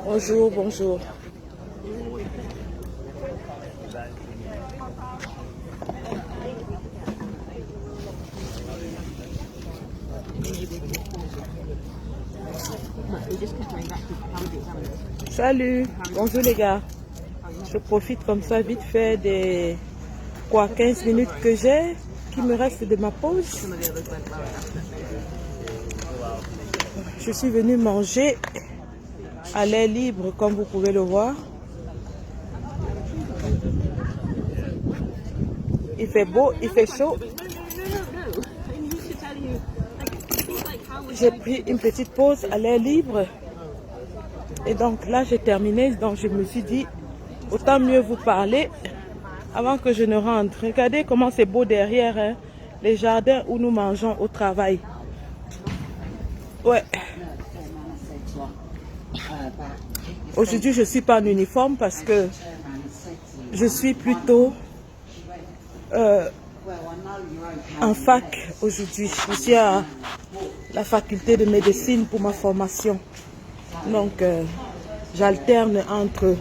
Bonjour, bonjour. Salut, bonjour les gars. Je profite comme ça vite fait des 15 minutes que j'ai, qui me reste de ma pause. Je suis venue manger à l'air libre comme vous pouvez le voir. Il fait beau, il fait chaud. J'ai pris une petite pause à l'air libre. Et donc là, j'ai terminé. Donc je me suis dit, autant mieux vous parler avant que je ne rentre. Regardez comment c'est beau derrière, hein, les jardins où nous mangeons au travail. Ouais. Aujourd'hui, je ne suis pas en uniforme parce que je suis plutôt en fac aujourd'hui. Je suis à la faculté de médecine pour ma formation. Donc, j'alterne entre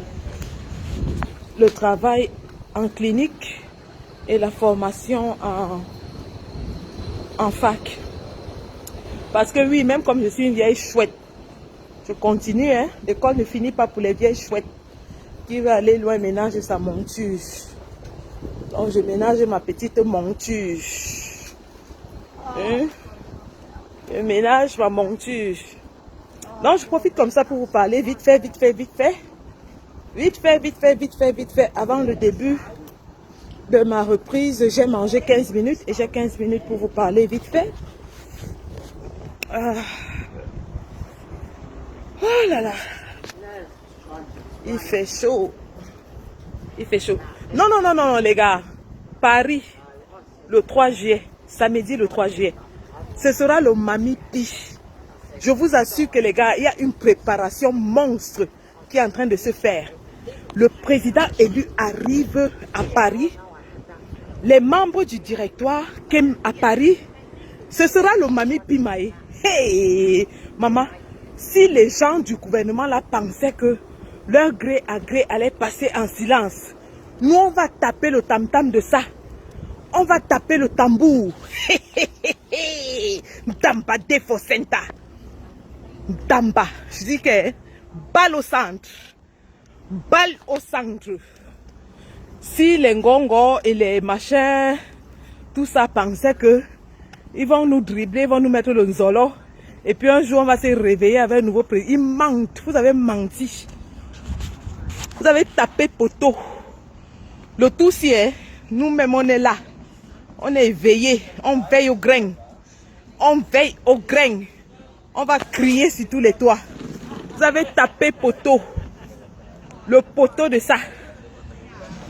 le travail en clinique et la formation en fac. Parce que oui, même comme je suis une vieille chouette, je continue, hein. L'école ne finit pas pour les vieilles chouettes. Qui veut aller loin ménager sa monture. Donc, je ménage ma petite monture. Hein? Je ménage ma monture. Donc, je profite comme ça pour vous parler vite fait, vite fait, vite fait. Vite fait, vite fait, vite fait, vite fait. Avant le début de ma reprise, j'ai mangé 15 minutes et j'ai 15 minutes pour vous parler vite fait. Oh là là. Il fait chaud. Il fait chaud. Non, non, non, non, les gars. Paris, le 3 juillet. Samedi, le 3 juillet. Ce sera le Mami Pi. Je vous assure que les gars, il y a une préparation monstre qui est en train de se faire. Le président élu arrive à Paris. Les membres du directoire à Paris. Ce sera le Mami Pi Maé. Hey, maman, si les gens du gouvernement là pensaient que leur gré à gré allait passer en silence, nous on va taper le tam-tam de ça. On va taper le tambour. Damba Defosenta. Damba. Je dis que balle au centre. Balle au centre. Si les ngongos et les machins, tout ça pensaient que ils vont nous dribbler, ils vont nous mettre le nzolo. Et puis un jour on va se réveiller avec un nouveau président. Ils mentent. Vous avez menti. Vous avez tapé poteau. Le tout si est, nous-mêmes on est là. On est éveillés. On veille au grain. On veille au grain. On va crier sur tous les toits. Vous avez tapé poteau. Le poteau de ça.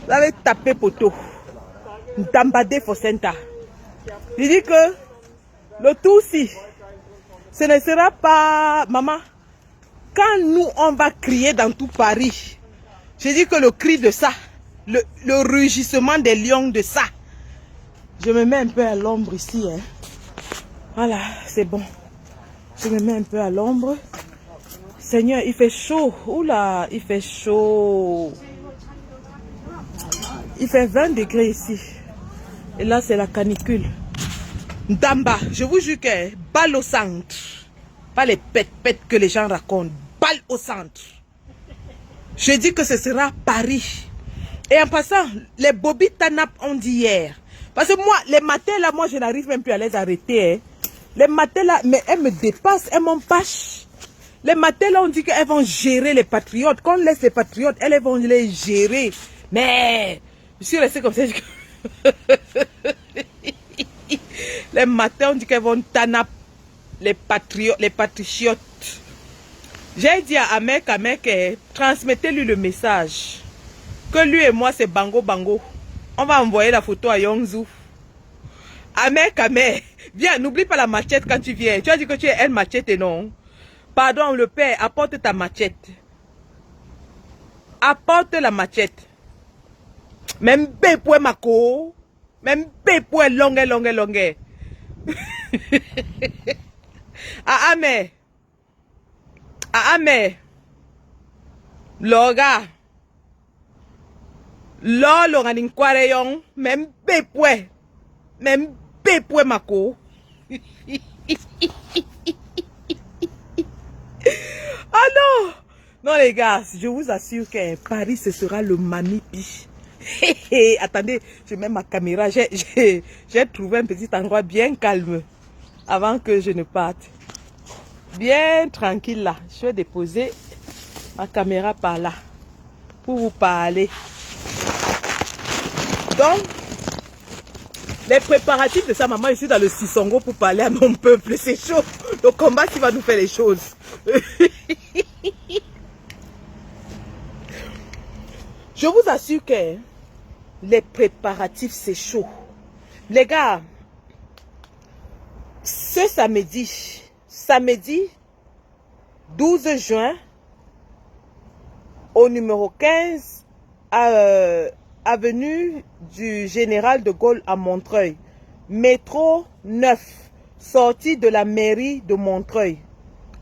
Vous avez tapé poteau. Dambade Fosenta. Je dis que le tout si, ce ne sera pas, maman, quand nous on va crier dans tout Paris, je dis que le cri de ça, le rugissement des lions de ça, je me mets un peu à l'ombre ici, hein. Voilà, c'est bon. Je me mets un peu à l'ombre. Seigneur, il fait chaud. Oula, il fait chaud. Il fait 20 degrés ici. Et là, c'est la canicule. Damba, je vous jure que balle au centre. Pas les pètes que les gens racontent. Balle au centre. Je dis que ce sera Paris. Et en passant, les Bobby Tanap ont dit hier. Parce que moi, les matins là, moi, je n'arrive même plus à les arrêter. Hein. Les matins là, mais elles me dépassent, elles m'empêchent. Les matins là, on dit qu'elles vont gérer les patriotes. Quand on laisse les patriotes, elles vont les gérer. Mais, je suis restée comme ça. Les matins, on dit qu'elles vont tanap les patriotes, les patriotes. J'ai dit à Amek, transmettez-lui le message. Que lui et moi, c'est bango bango. On va envoyer la photo à Yongzou. Amek, viens, n'oublie pas la machette quand tu viens. Tu as dit que tu es un machette, non? Pardon, le père, apporte ta machette. apporte la machette. Même bépoué mako. Même bépoué longue. Ah mais. Loga. Lolo ngani kware yon. Même bépoué mako. Ah non! Non les gars, je vous assure que Paris ce sera le manipi. Attendez, je mets ma caméra. J'ai trouvé un petit endroit bien calme avant que je ne parte. Bien tranquille là. Je vais déposer ma caméra par là pour vous parler. Donc, les préparatifs de sa maman ici dans le Sissongo pour parler à mon peuple, c'est chaud. Le combat qui va nous faire les choses. Je vous assure que les préparatifs, c'est chaud. Les gars, ce samedi 12 juin, au numéro 15, avenue du Général de Gaulle à Montreuil, métro 9, sortie de la mairie de Montreuil.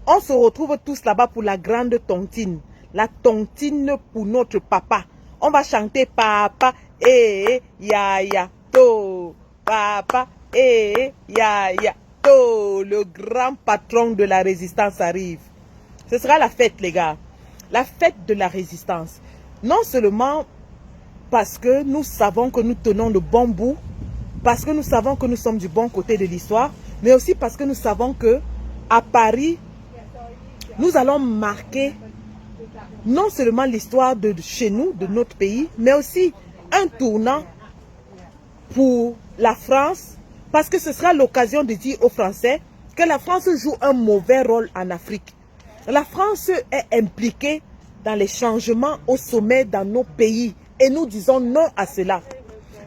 On se retrouve tous là-bas pour la grande tontine. La tontine pour notre papa. On va chanter papa, ya, to. Papa, ya, to. Le grand patron de la résistance arrive. Ce sera la fête, les gars. La fête de la résistance. Non seulement parce que nous savons que nous tenons le bon bout, parce que nous savons que nous sommes du bon côté de l'histoire, mais aussi parce que nous savons que à Paris, nous allons marquer non seulement l'histoire de chez nous, de notre pays, mais aussi un tournant pour la France, parce que ce sera l'occasion de dire aux Français que la France joue un mauvais rôle en Afrique. La France est impliquée dans les changements au sommet dans nos pays et nous disons non à cela.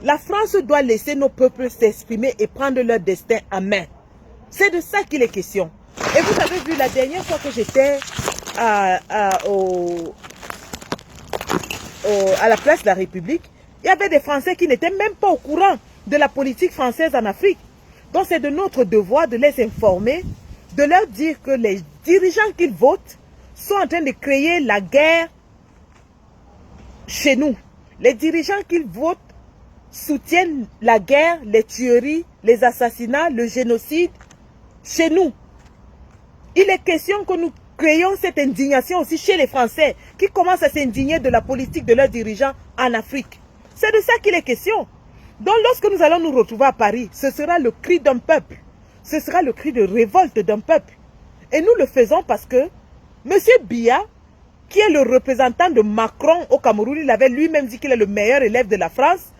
La France doit laisser nos peuples s'exprimer et prendre leur destin en main. C'est de ça qu'il est question. Et vous avez vu la dernière fois que j'étais à la place de la République, il y avait des Français qui n'étaient même pas au courant de la politique française en Afrique. Donc c'est de notre devoir de les informer, de leur dire que les dirigeants qu'ils votent sont en train de créer la guerre chez nous. Les dirigeants qu'ils votent soutiennent la guerre, les tueries, les assassinats, le génocide chez nous. Il est question que nous créons cette indignation aussi chez les Français qui commencent à s'indigner de la politique de leurs dirigeants en Afrique. C'est de ça qu'il est question. Donc lorsque nous allons nous retrouver à Paris, ce sera le cri d'un peuple. Ce sera le cri de révolte d'un peuple. Et nous le faisons parce que M. Biya, qui est le représentant de Macron au Cameroun, il avait lui-même dit qu'il est le meilleur élève de la France.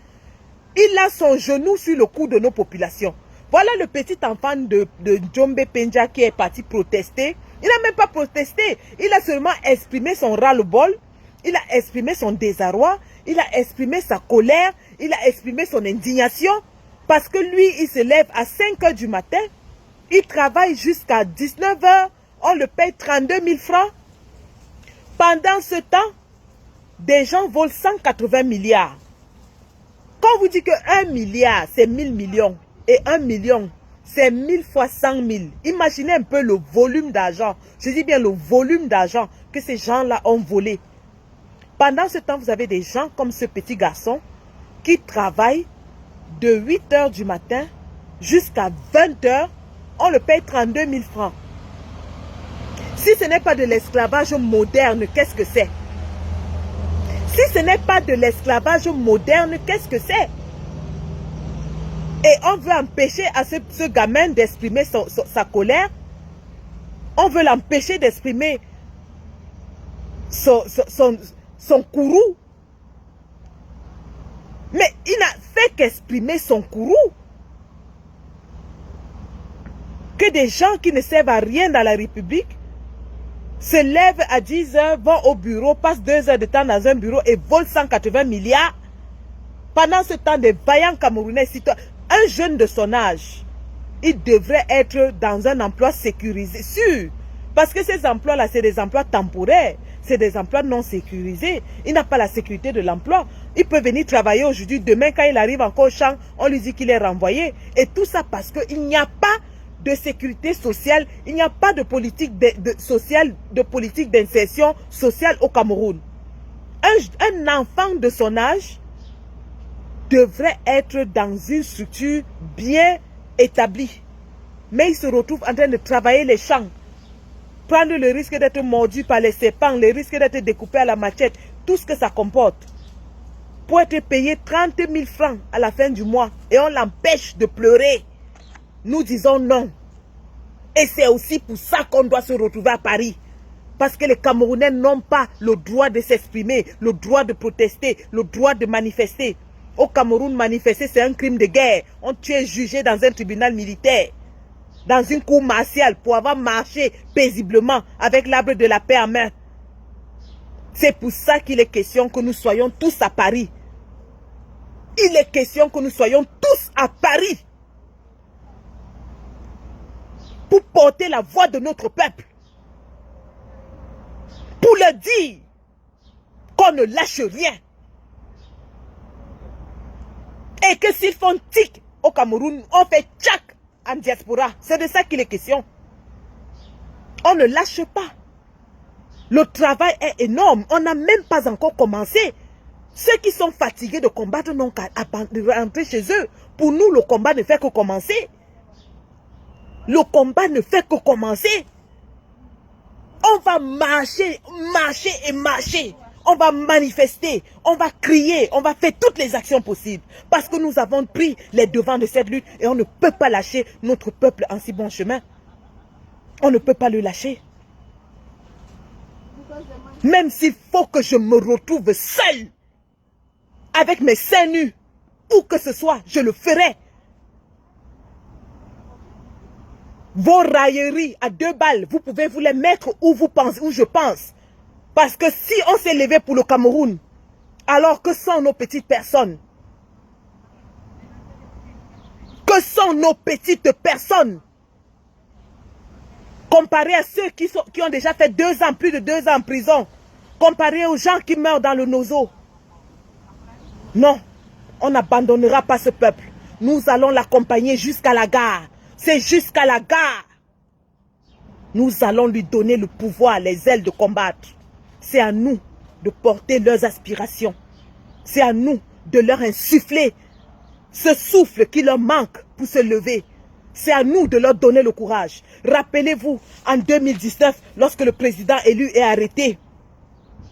Il a son genou sur le cou de nos populations. Voilà le petit enfant de Djombe Penja qui est parti protester. Il n'a même pas protesté. Il a seulement exprimé son ras-le-bol. Il a exprimé son désarroi. Il a exprimé sa colère. Il a exprimé son indignation. Parce que lui, il se lève à 5 h du matin. Il travaille jusqu'à 19 h. On le paye 32 000 francs. Pendant ce temps, des gens volent 180 milliards. Quand on vous dit que 1 milliard, c'est 1000 millions. Et 1 million, c'est 1000 fois 100 000. Imaginez un peu le volume d'argent. Je dis bien le volume d'argent que ces gens-là ont volé. Pendant ce temps, vous avez des gens comme ce petit garçon qui travaille de 8 h du matin jusqu'à 20 h. On le paye 32 000 francs. Si ce n'est pas de l'esclavage moderne, qu'est-ce que c'est? Si ce n'est pas de l'esclavage moderne, qu'est-ce que c'est? Et on veut empêcher à ce gamin d'exprimer sa colère. On veut l'empêcher d'exprimer son courroux. Mais il n'a fait qu'exprimer son courroux. Que des gens qui ne servent à rien dans la République se lèvent à 10 h, vont au bureau, passent 2 heures de temps dans un bureau et volent 180 milliards. Pendant ce temps, des vaillants Camerounais citoyens, un jeune de son âge, il devrait être dans un emploi sécurisé, sûr. Parce que ces emplois-là, c'est des emplois temporaires. c'est des emplois non sécurisés. Il n'a pas la sécurité de l'emploi. Il peut venir travailler aujourd'hui, demain quand il arrive encore au champ, on lui dit qu'il est renvoyé. Et tout ça parce qu'il n'y a pas de sécurité sociale, il n'y a pas de politique sociale, de politique d'insertion sociale au Cameroun. Un enfant de son âge devrait être dans une structure bien établie. Mais il se retrouve en train de travailler les champs, prendre le risque d'être mordu par les serpents, le risque d'être découpé à la machette, tout ce que ça comporte, pour être payé 30 000 francs à la fin du mois. Et on l'empêche de pleurer. Nous disons non. Et c'est aussi pour ça qu'on doit se retrouver à Paris. Parce que les Camerounais n'ont pas le droit de s'exprimer, le droit de protester, le droit de manifester. Au Cameroun, manifester, c'est un crime de guerre. Tu es jugé dans un tribunal militaire, dans une cour martiale, pour avoir marché paisiblement avec l'arbre de la paix en main. C'est pour ça qu'il est question que nous soyons tous à Paris. Il est question que nous soyons tous à Paris pour porter la voix de notre peuple. Pour leur dire qu'on ne lâche rien. Et que s'ils font tic au Cameroun, on fait tchac en diaspora. C'est de ça qu'il est question. On ne lâche pas. Le travail est énorme. On n'a même pas encore commencé. Ceux qui sont fatigués de combattre n'ont qu'à rentrer chez eux. Pour nous, le combat ne fait que commencer. Le combat ne fait que commencer. On va marcher, marcher et marcher. On va manifester, on va crier, on va faire toutes les actions possibles. Parce que nous avons pris les devants de cette lutte et on ne peut pas lâcher notre peuple en si bon chemin. On ne peut pas le lâcher. Même s'il faut que je me retrouve seul, avec mes seins nus, où que ce soit, je le ferai. Vos railleries à 2 balles, vous pouvez vous les mettre où vous pensez, où je pense. Parce que si on s'est levé pour le Cameroun, alors que sont nos petites personnes? Que sont nos petites personnes? Comparé à ceux qui ont déjà fait 2 ans, plus de 2 ans en prison. Comparé aux gens qui meurent dans le nozo. Non, on n'abandonnera pas ce peuple. Nous allons l'accompagner jusqu'à la gare. C'est jusqu'à la gare. Nous allons lui donner le pouvoir, les ailes de combattre. C'est à nous de porter leurs aspirations. C'est à nous de leur insuffler ce souffle qui leur manque pour se lever. C'est à nous de leur donner le courage. Rappelez-vous, en 2019, lorsque le président élu est arrêté,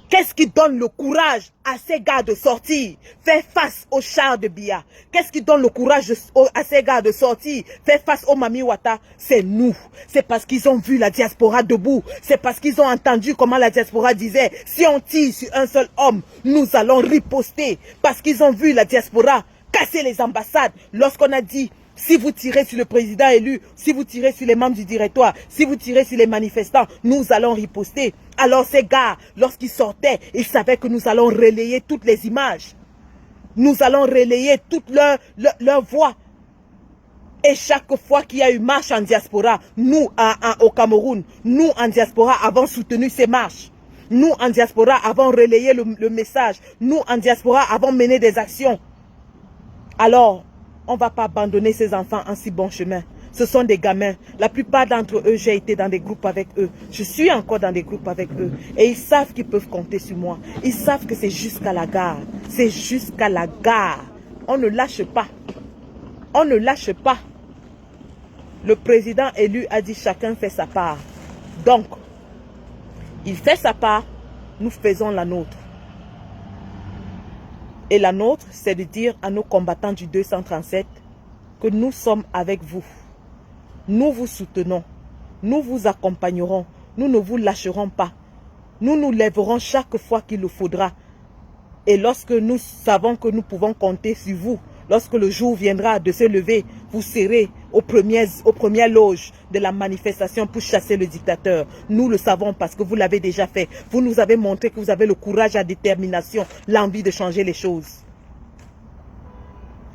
qu'est-ce qui donne le courage à ces gars de sortir, faire face aux chars de Biya? Qu'est-ce qui donne le courage à ces gars de sortir, faire face aux Mami Wata? C'est nous. C'est parce qu'ils ont vu la diaspora debout. C'est parce qu'ils ont entendu comment la diaspora disait, si on tire sur un seul homme, nous allons riposter. Parce qu'ils ont vu la diaspora casser les ambassades. Lorsqu'on a dit, si vous tirez sur le président élu, si vous tirez sur les membres du directoire, si vous tirez sur les manifestants, nous allons riposter. Alors ces gars, lorsqu'ils sortaient, ils savaient que nous allons relayer toutes les images. Nous allons relayer toutes leurs voix. Et chaque fois qu'il y a eu marche en diaspora, nous au Cameroun, nous en diaspora avons soutenu ces marches. Nous en diaspora avons relayé le message. Nous en diaspora avons mené des actions. Alors, on ne va pas abandonner ces enfants en si bon chemin. Ce sont des gamins. La plupart d'entre eux, j'ai été dans des groupes avec eux. Je suis encore dans des groupes avec eux. Et ils savent qu'ils peuvent compter sur moi. Ils savent que c'est jusqu'à la gare. C'est jusqu'à la gare. On ne lâche pas. On ne lâche pas. Le président élu a dit chacun fait sa part. Donc, il fait sa part, nous faisons la nôtre. Et la nôtre, c'est de dire à nos combattants du 237 que nous sommes avec vous. Nous vous soutenons. Nous vous accompagnerons. Nous ne vous lâcherons pas. Nous nous lèverons chaque fois qu'il le faudra. Et lorsque nous savons que nous pouvons compter sur vous, lorsque le jour viendra de se lever, vous serez aux premières loges de la manifestation pour chasser le dictateur. Nous le savons parce que vous l'avez déjà fait. Vous nous avez montré que vous avez le courage, la détermination, l'envie de changer les choses.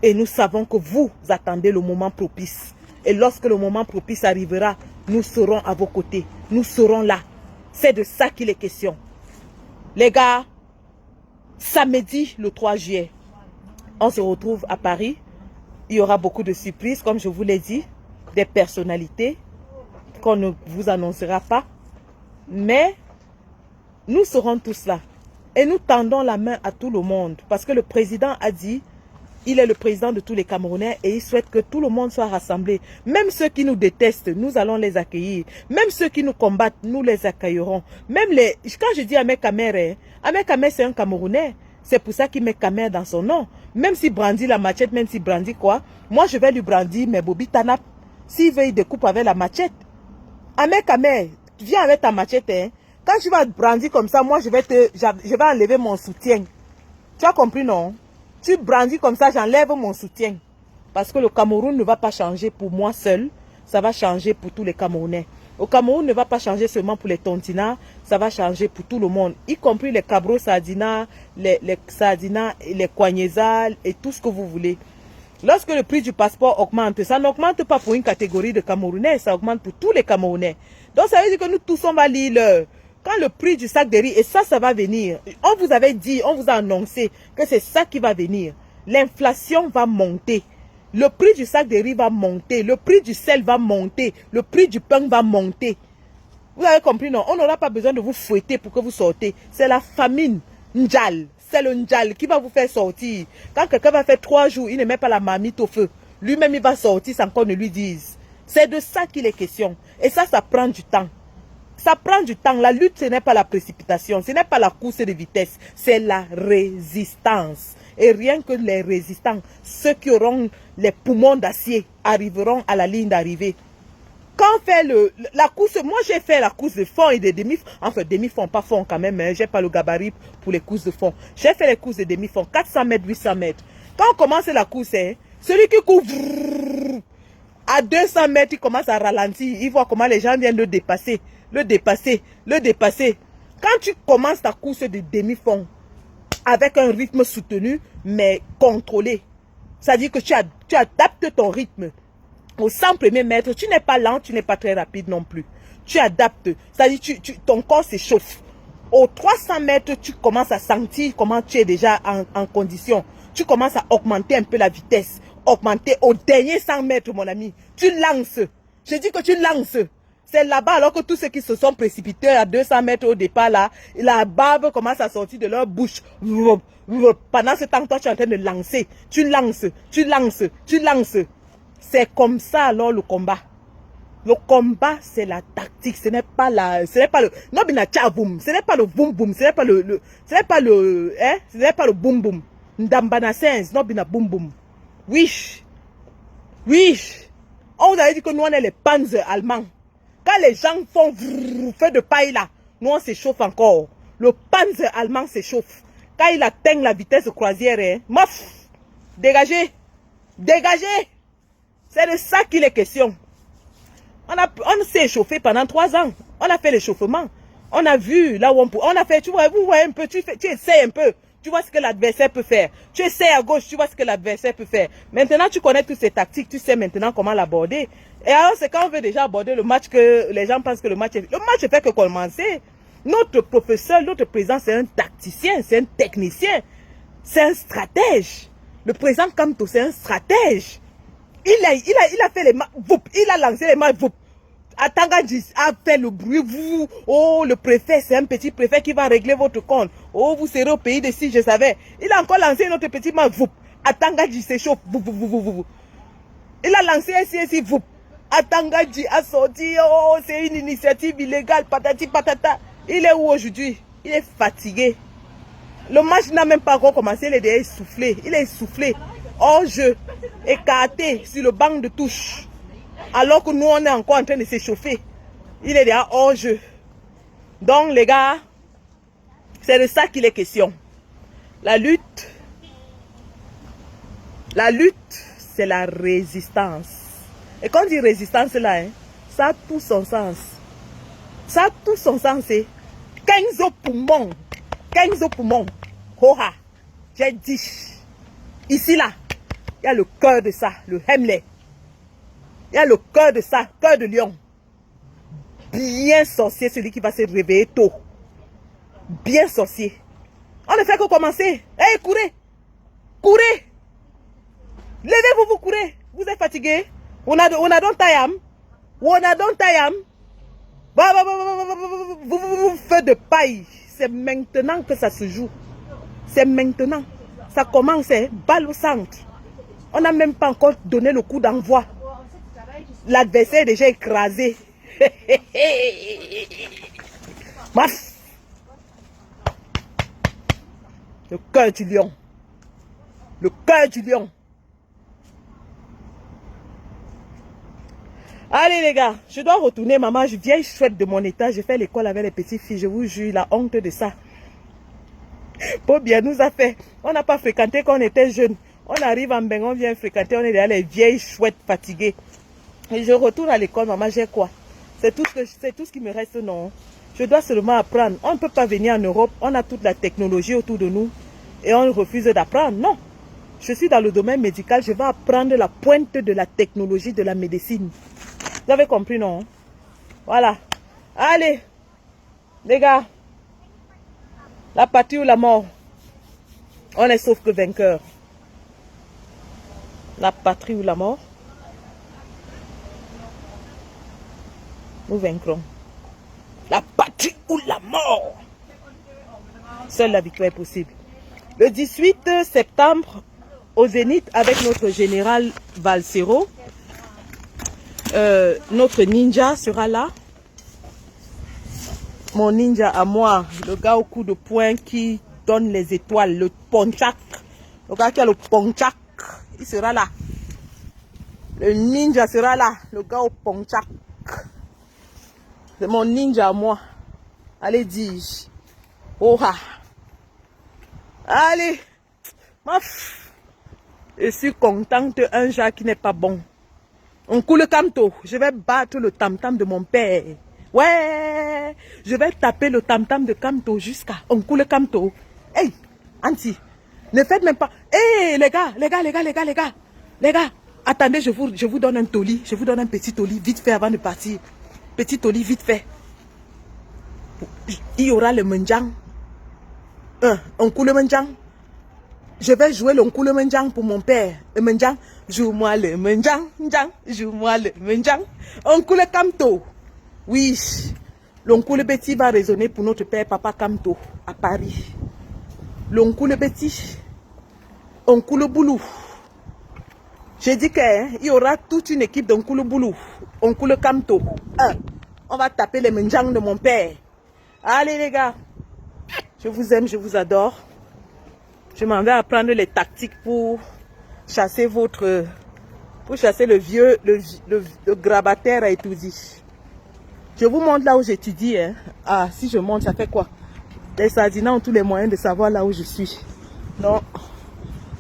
Et nous savons que vous attendez le moment propice. Et lorsque le moment propice arrivera, nous serons à vos côtés. Nous serons là. C'est de ça qu'il est question. Les gars, samedi le 3 juillet, on se retrouve à Paris. Il y aura beaucoup de surprises, comme je vous l'ai dit, des personnalités qu'on ne vous annoncera pas. Mais nous serons tous là. Et nous tendons la main à tout le monde. Parce que le président a dit, il est le président de tous les Camerounais et il souhaite que tout le monde soit rassemblé. Même ceux qui nous détestent, nous allons les accueillir. Même ceux qui nous combattent, nous les accueillerons. Même les... Quand je dis Ahmed Kamer, Ahmed Kamer c'est un Camerounais. C'est pour ça qu'il met Kamer dans son nom. Même s'il brandit la machette, même s'il brandit quoi, moi je vais lui brandir mes Bobby Tanap. S'il veut, il découpe avec la machette. Ahmed Kamer, viens avec ta machette. Hein. Quand tu vas brandir comme ça, moi je vais enlever mon soutien. Tu as compris, non? Tu brandis comme ça, j'enlève mon soutien. Parce que le Cameroun ne va pas changer pour moi seul. Ça va changer pour tous les Camerounais. Le Cameroun ne va pas changer seulement pour les Tontina. Ça va changer pour tout le monde. Y compris les Cabro Sardina, les Sardina, les Kwanyeza et tout ce que vous voulez. Lorsque le prix du passeport augmente, ça n'augmente pas pour une catégorie de Camerounais. Ça augmente pour tous les Camerounais. Donc ça veut dire que nous tous on va lire l'heure. Quand le prix du sac de riz, et ça va venir. On vous avait dit, on vous a annoncé que c'est ça qui va venir. L'inflation va monter. Le prix du sac de riz va monter. Le prix du sel va monter. Le prix du pain va monter. Vous avez compris, non? On n'aura pas besoin de vous fouetter pour que vous sortez. C'est la famine. Ndjal. C'est le Ndjal qui va vous faire sortir. Quand quelqu'un va faire 3 jours, il ne met pas la marmite au feu. Lui-même, il va sortir sans qu'on ne lui dise. C'est de ça qu'il est question. Et ça prend du temps. Ça prend du temps. La lutte, ce n'est pas la précipitation. Ce n'est pas la course de vitesse. C'est la résistance. Et rien que les résistants, ceux qui auront les poumons d'acier, arriveront à la ligne d'arrivée. Quand on fait la course, moi j'ai fait la course de fond et de demi-fond. Enfin, demi-fond, pas fond quand même. Hein, j'ai pas le gabarit pour les courses de fond. J'ai fait les courses de demi-fond. 400 mètres, 800 mètres. Quand on commence la course, hein, celui qui court à 200 mètres, il commence à ralentir. Il voit comment les gens viennent le dépasser. Le dépasser, le dépasser. Quand tu commences ta course de demi-fond avec un rythme soutenu, mais contrôlé, c'est-à-dire que tu adaptes ton rythme. Aux 100 premiers mètres, tu n'es pas lent, tu n'es pas très rapide non plus. Tu adaptes, c'est-à-dire ton corps s'échauffe. Aux 300 mètres, tu commences à sentir comment tu es déjà en condition. Tu commences à augmenter un peu la vitesse. Augmenter au dernier 100 mètres, mon ami. Tu lances. Je dis que tu lances. C'est là-bas, alors que tous ceux qui se sont précipités à 200 mètres au départ, là, la bave commence à sortir de leur bouche. Pendant ce temps, toi, tu es en train de lancer. Tu lances, tu lances, tu lances. C'est comme ça, alors, le combat. Le combat, c'est la tactique. Ce n'est pas la... Ce n'est pas le... Non, bina tchavoum. Ce n'est pas le boum boum. Ce n'est pas le... Ce n'est pas le... Hein? Ce n'est pas le boum boum. Ndambana sens. Non, bina boum boum. Oui. Oui. On vous avait dit que nous, on est les panzers allemands. Quand les gens font feu de paille là, nous on s'échauffe encore. Le panzer allemand s'échauffe. Quand il atteint la vitesse de croisière, hein, mof, dégagez, dégagez. C'est de ça qu'il est question. On s'est échauffé pendant 3 ans. On a fait l'échauffement. On a vu là où on a fait, tu vois, vous voyez un peu, tu essaies un peu. Tu vois ce que l'adversaire peut faire. Tu essaies à gauche, tu vois ce que l'adversaire peut faire. Maintenant, tu connais toutes ces tactiques, tu sais maintenant comment l'aborder. Et alors, c'est quand on veut déjà aborder le match que les gens pensent que le match est... Le match ne fait que commencer. Notre professeur, notre président, c'est un tacticien, c'est un technicien. C'est un stratège. Le président Kamto, c'est un stratège. Il a fait les mains, il a lancé les mains, Atangadji a fait le bruit, vous, oh, le préfet, c'est un petit préfet qui va régler votre compte. Oh, vous serez au pays de si, je savais. Il a encore lancé notre petit main, vous. Atangadji s'échauffe, vous. Il a lancé ainsi, vous. Atangadji a sorti, oh, c'est une initiative illégale, patati patata. Il est où aujourd'hui? Il est fatigué. Le match n'a même pas encore commencé, il est déjà essoufflé. Il est essoufflé. Hors jeu, écarté sur le banc de touche. Alors que nous, on est encore en train de s'échauffer. Il est déjà hors jeu. Donc, les gars, c'est de ça qu'il est question. La lutte, c'est la résistance. Et quand on dit résistance, là, hein, ça a tout son sens. Ça a tout son sens. 15 poumons. 15 poumons. Hoha. J'ai dit. Ici, là, il y a le cœur de ça, le Hemley. Il y a le cœur de ça, cœur de lion. Bien sorcier, celui qui va se réveiller tôt. bien sorcier. On ne fait que commencer. Hey, courez. Courez. Levez-vous, vous courez. Vous êtes fatigué. On a don't time. On a don't time. Vous faites de paille. C'est maintenant que ça se joue. C'est maintenant. Ça commence, hein, balle au centre. On n'a même pas encore donné le coup d'envoi. L'adversaire est déjà écrasé. Maf. Le cœur du lion. Le cœur du lion. Allez les gars, je dois retourner, maman. Je vieille chouette de mon état. J'ai fait l'école avec les petites filles. Je vous jure, la honte de ça. Pour bien nous a fait. On n'a pas fréquenté quand on était jeunes. On arrive en Bengon, on vient fréquenter. On est derrière les vieilles chouettes fatiguées. Et je retourne à l'école, maman. J'ai quoi? C'est tout ce qui me reste, non? Je dois seulement apprendre. On ne peut pas venir en Europe. On a toute la technologie autour de nous. Et on refuse d'apprendre. Non. Je suis dans le domaine médical. Je vais apprendre la pointe de la technologie de la médecine. Vous avez compris, non? Voilà. Allez. Les gars. La patrie ou la mort. On est sauf que vainqueur. La patrie ou la mort. Nous vaincrons. La patrie ou la mort. Seule la victoire est possible. Le 18 septembre, au Zénith, avec notre général Valsero, notre ninja sera là. Mon ninja à moi, le gars au coup de poing qui donne les étoiles, le ponchak. Le gars qui a le ponchak, il sera là. Le ninja sera là, le gars au ponchak. C'est mon ninja à moi. Allez, dis. Oh ah. Allez. Je suis contente un chat qui n'est pas bon. On coule le camto. Je vais battre le tam-tam de mon père. Ouais. Je vais taper le tam-tam de camto jusqu'à... On coule le camto. Hey, Anti. Ne faites même pas... Hey, les gars. Les gars. Attendez, je vous donne un toli. Je vous donne un petit toli vite fait avant de partir. Petit toli vite fait. Il y aura le menjang. On coule le menjang. Je vais jouer le coule menjang pour mon père. Le menjang. Joue-moi le menjang. Joue-moi le menjang. On coule camto. Oui. L'oncoule Betty va résonner pour notre père Papa Camto à Paris. L'oncoule Betty. Oncoule Boulou. J'ai dit qu'il y aura toute une équipe d'oncoule Boulou. Oncoule Camto. On va taper les menjang de mon père. Allez les gars. Je vous aime, je vous adore. Je m'en vais apprendre les tactiques pour chasser votre... Pour chasser le vieux, le grabataire à Étoudi. Je vous montre là où j'étudie. Hein. Ah, si je montre, ça fait quoi? Les sardinats ont tous les moyens de savoir là où je suis. Non.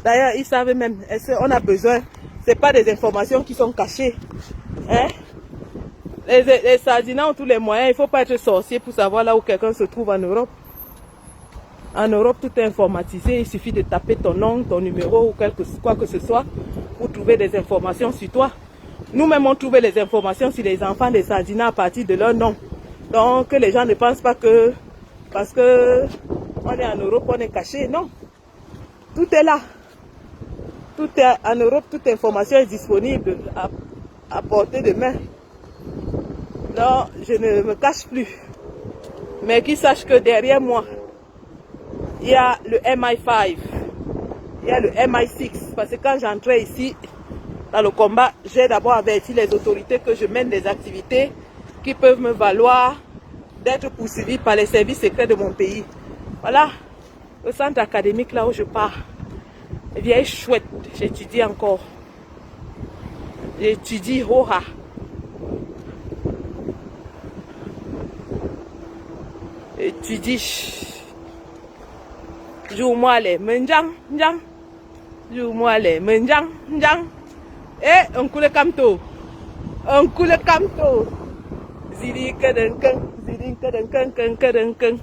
D'ailleurs, ils savent même. On a besoin. Ce n'est pas des informations qui sont cachées. Hein? Les sardinats ont tous les moyens. Il ne faut pas être sorcier pour savoir là où quelqu'un se trouve en Europe. En Europe, tout est informatisé. Il suffit de taper ton nom, ton numéro ou quoi que ce soit pour trouver des informations sur toi. Nous-mêmes, on trouvait les informations sur les enfants des sardinats à partir de leur nom. Donc, les gens ne pensent pas que parce que on est en Europe, on est caché. Non. Tout est là. Tout est en Europe, toute information est disponible à portée de main. Non, je ne me cache plus. Mais qu'ils sachent que derrière moi, il y a le MI5, il y a le MI6. Parce que quand j'entrais ici, dans le combat, j'ai d'abord averti les autorités que je mène des activités qui peuvent me valoir d'être poursuivi par les services secrets de mon pays. Voilà, le centre académique là où je pars. Vieille chouette, j'étudie encore. J'étudie Hoha. J'étudie. Joue-moi les menjang, njang. Joue-moi les menjang, njang. Eh, on coule camto. On coule camto. Ziri kadenkeng, ziri kadenkeng.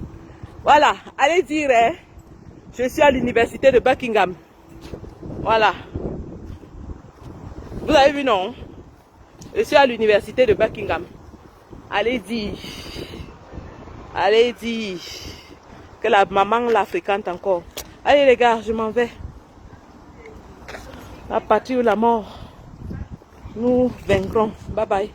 Voilà, allez dire, hein, je suis à l'université de Buckingham. Voilà. Vous avez vu, non? Je suis à l'université de Buckingham. Allez dire. Allez dire. que la maman la fréquente encore. Allez les gars, je m'en vais. La partie ou la mort, nous vaincrons. Bye bye.